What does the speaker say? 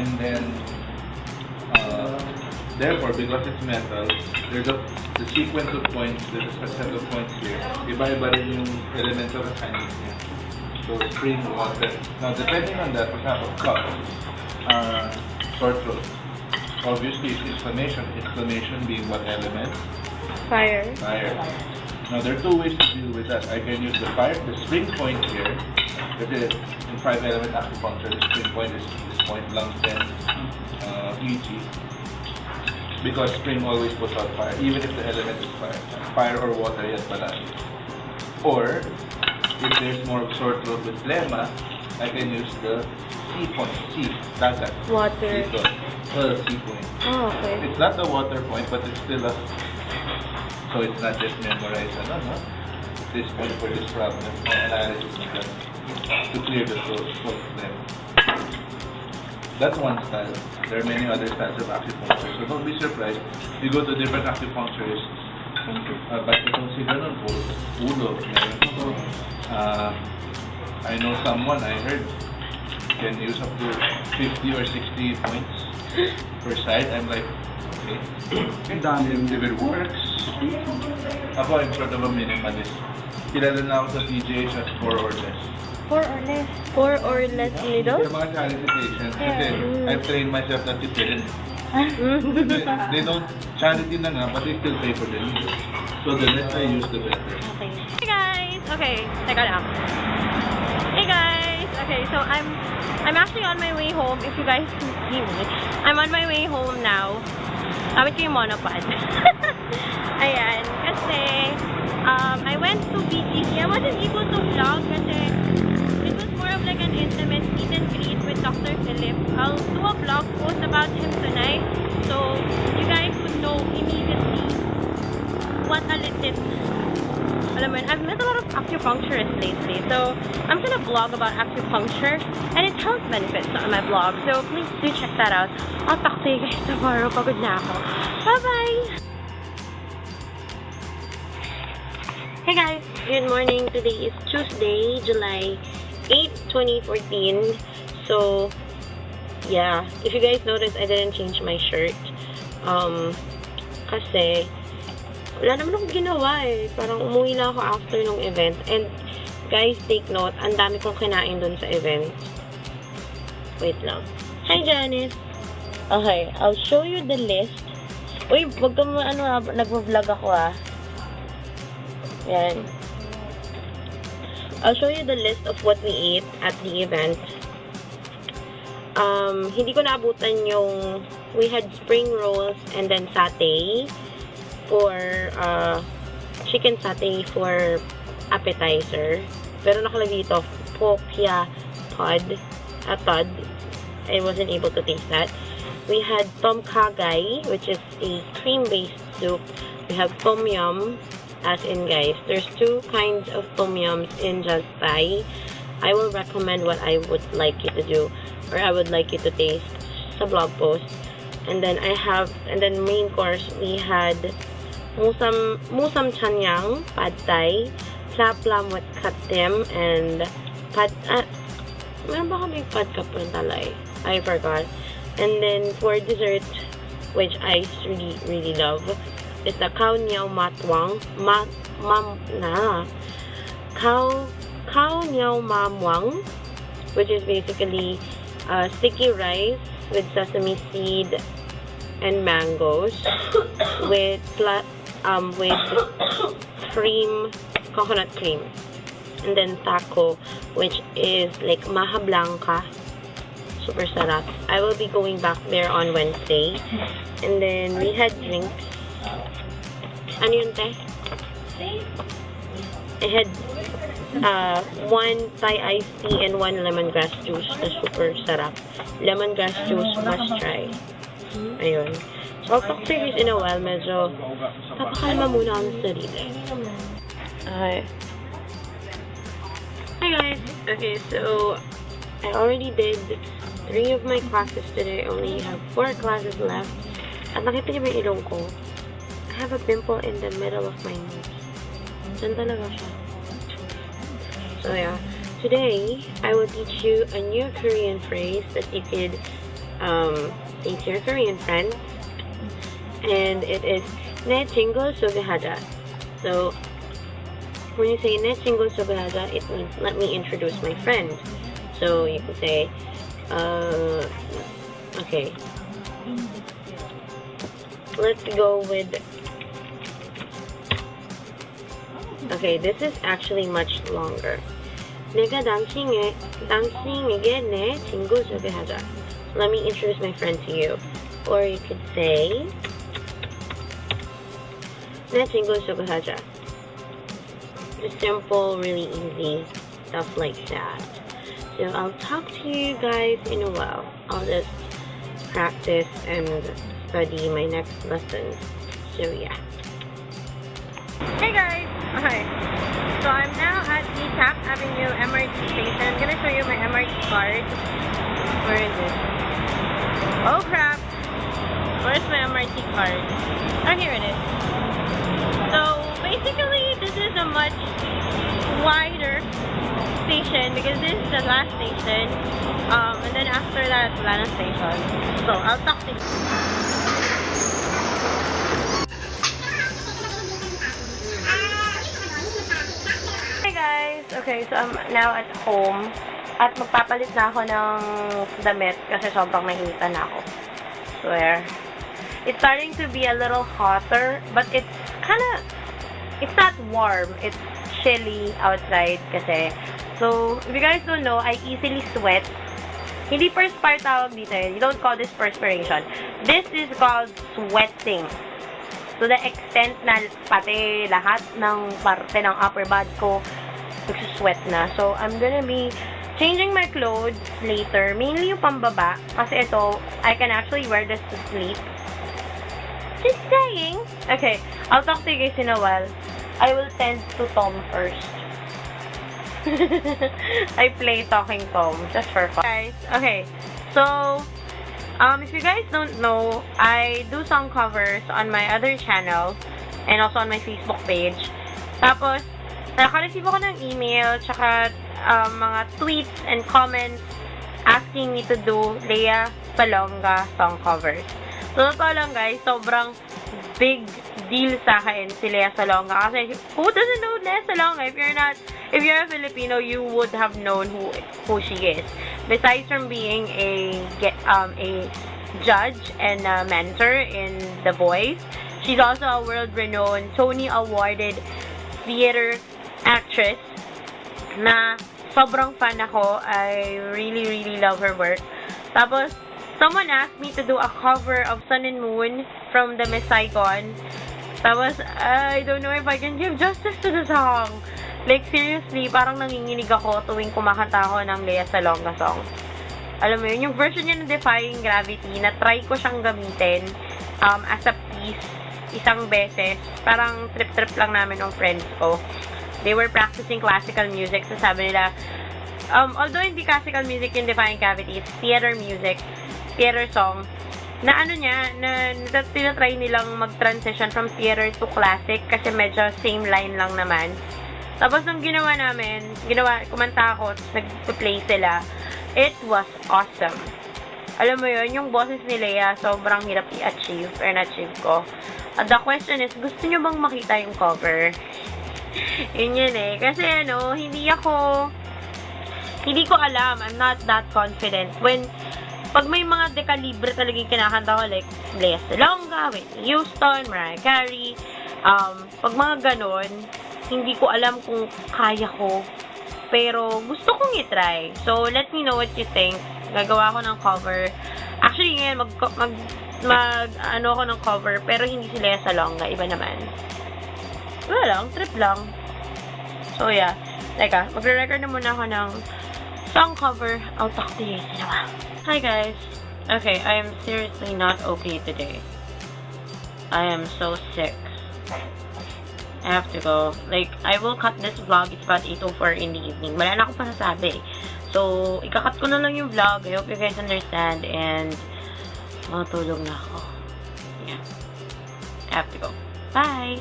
And then, therefore, because it's metal, there's the sequence of points, there's a set of points here. Iba-iba rin yung elemental mechanics niya. So, spring, water. Now, depending on that, for example, cup, sore throat. Obviously, it's inflammation. Inflammation being what element? Fire. Fire. Now, there are two ways to deal with that. I can use the spring point here. Kasi in 5-element acupuncture, the spring point is this point, lung 10, EG. Because spring always puts out fire, even if the element is fire. Fire or water, yan pala. Or, if there's more sore throat with phlegma, I can use the C point, C, dagat. Water. C point. Oh, okay. It's not a water point, but it's still a... So it's not just memorized, no? This point for this problem, analysis of that, to clear the throat phlegm. That's one style. There are many other styles of acupuncture, so don't be surprised. You go to different acupuncturists. But itong si ganun po, ulo, meron ito. I know someone, I heard, can use up to 50 or 60 points per side. I'm like, okay, if it works. Ako, I'm sort of a minimalist. Kilala na ako sa PGH as 4 or less. 4 or less. 4 or less needles? Yung mga charity patients, kasi I've trained myself not to pay. They don't, charity na nga, but they still pay for the needles. So the less I use, the better. Okay. Hey guys! Okay, teka lang. Hey guys! Okay, so I'm actually on my way home. If you guys can see me, I'm on my way home now. Gamit ko yung monopod. Ayan, kasi I went to BGC. I wasn't able to vlog kasi it was more of like an intimate meet and greet with Dr. Philip. I'll do a vlog post about him tonight, so you guys would know immediately what a legit... Alam mo yun, I've met a lot of acupuncturists lately, so I'm gonna vlog about acupuncture and its health benefits on my vlog, so please do check that out. I'll talk to you guys tomorrow. Pagod na ako. Bye-bye! Hey guys! Good morning. Today is Tuesday, July 8, 2014. So, yeah. If you guys noticed, I didn't change my shirt. Kasi wala naman akong ginawa eh. Parang umuwi lang ako after nung event. And guys, take note, ang dami kong kinain dun sa event. Wait lang. Hi, Janice! Okay, I'll show you the list. Uy, wag ka mo, nagvo-vlog ako ah. Yan. I'll show you the list of what we ate at the event. Hindi ko naabutan yung, we had spring rolls and then satay. For chicken satay for appetizer. Pero nakalagay dito popia tod. I wasn't able to taste that. We had tom kha gai, which is a cream-based soup. We have tom yum, as in guys, there's two kinds of tom yums in Just Thai. I will recommend what I would like you to do, or I would like you to taste sa blog post. And then main course, we had musam chanyang, pad thai, saplam with katim, and meron ba kaming pad kapon talay? I forgot. And then for dessert, which I really love, is the khao niao matwang, khao niao mamwang, which is basically sticky rice with sesame seed and mangoes with cream, coconut cream. And then taco, which is like maha blanca. Super sarap. I will be going back there on Wednesday. And then we had drinks. Ano yun, te? I had one Thai iced tea and one lemongrass juice na super sarap. Lemongrass juice must try. Ayun. So, I'll talk to you guys in a while. Medyo papakalma muna ako sa sarili. Okay. Hi guys! Okay, so I already did 3 of my classes today. I only have 4 classes left. At nakita niyo ba yung ilong ko? I have a pimple in the middle of my nose. Diyan talaga siya. So yeah. Today, I will teach you a new Korean phrase that you could sincere Korean friends. And it is 내 친구 소개하자. So, when you say 내 친구 소개하자, it means let me introduce my friend. So, you can say, okay. Let's go with, okay, this is actually much longer. 내가 당신에게 내 친구 소개하자. Let me introduce my friend to you. Or you could say, 내 친구 소개하자. Just simple, really easy stuff like that. So I'll talk to you guys in a while. I'll just practice and study my next lesson. So yeah. Hey guys! Okay. So I'm now at the Taft Avenue MRT station. I'm gonna show you my MRT card. Where is it? Oh crap! Where's my MRT card? Oh, here it is. So basically, this is a much wider station because this is the last station. And then after that, wala na station. So I'll talk to you. Hey guys! Okay, so I'm now at home. At magpapalit na ako ng damit kasi sobrang nahihitan na ako. Swear. It's starting to be a little hotter, but it's not warm. It's chilly outside kasi. So, if you guys don't know, I easily sweat. Hindi perspire tawag dito eh. You don't call this perspiration. This is called sweating. To the extent na pati lahat ng parte ng upper body ko nagsusweat na. So, I'm gonna be changing my clothes later. Mainly yung pambaba. Kasi ito, I can actually wear this to sleep. Just saying. Okay, I'll talk to you guys in a while. I will tend to Tom first. I play Talking Tom just for fun. Guys, okay. So, if you guys don't know, I do song covers on my other channel and also on my Facebook page. Tapos, naka-receive ako ng email tsaka mga tweets and comments asking me to do Lea Salonga song covers. So, totoo lang guys, sobrang big deal sa akin si Lea Salonga. Kasi, who doesn't know Lea Salonga? If you're a Filipino, you would have known who she is. Besides from being a judge and a mentor in The Voice, she's also a world-renowned, Tony Awarded theater actress na sobrang fan ako. I really, really love her work. Tapos, someone asked me to do a cover of Sun and Moon from the Miss Saigon. Tapos, I don't know if I can give justice to the song. Like, seriously, parang nanginginig ako tuwing kumakanta ako ng Lea Salonga song. Alam mo yun, yung version niya ng Defying Gravity, na-try ko siyang gamitin as a piece isang beses. Parang trip-trip lang namin ng friends ko. They were practicing classical music. So, sabi nila, although hindi classical music yung Defying Gravity, it's theater music. Theater song, na ano niya, na tinatry nilang mag-transition from theater to classic kasi medyo same line lang naman. Tapos nung kumanta ako, nag-play sila, it was awesome. Alam mo yun, yung boses ni Lea, sobrang hirap i-achieve, or na-achieve ko. The question is, gusto nyo bang makita yung cover? Yun eh. Kasi hindi ko alam, I'm not that confident. Pag may mga dekalibre talaga yung kinakanta ko, like Lea Salonga, Whitney Houston, Mariah Carey, pag mga ganon, hindi ko alam kung kaya ko. Pero, gusto kong i-try. So, let me know what you think. Gagawa ko ng cover. Actually, ngayon, ako ng cover, pero hindi si Lea Salonga. Iba naman. Wala lang, trip lang. So, yeah. Teka, magre-record na muna ako ng song cover. I'll talk to you in a while. Hi guys. Okay, I am seriously not okay today. I am so sick. I have to go. Like, I will cut this vlog. It's about 8:04 in the evening. Wala na akong pasasabi. So, ikakat ko na lang yung vlog. I hope you guys understand. And, matulog na ako. Yeah. I have to go. Bye!